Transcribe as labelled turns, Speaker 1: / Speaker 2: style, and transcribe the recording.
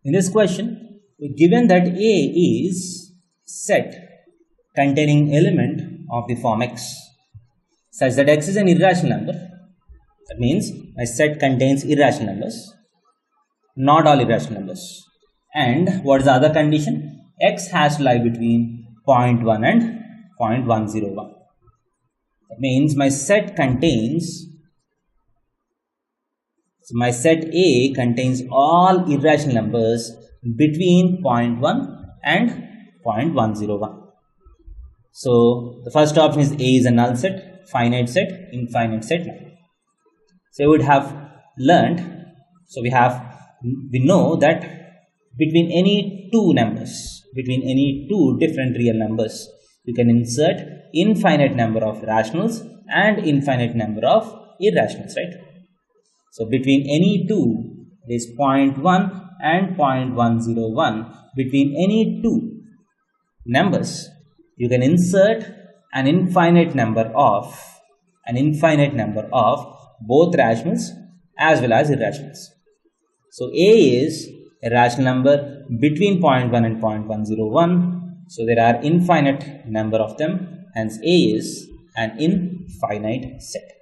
Speaker 1: In this question, given that A is set containing element of the form X such that X is an irrational number, that means my set contains irrational numbers, not all irrational numbers. And what is the other condition? X has to lie between 0.1 and 0.101. That means my set contains, so my set A contains all irrational numbers between 0.1 and 0.101. So the first option is A is a null set, finite set, infinite set. So we would have learned, so we know that between any two numbers, between any two different real numbers, you can insert infinite number of rationals and infinite number of irrationals, right? So between any two, there is 0.1 and 0.101, between any two numbers, you can insert an infinite number of both rationals as well as irrationals. So A is a rational number between 0.1 and 0.101. So there are infinite number of them, hence A is an infinite set.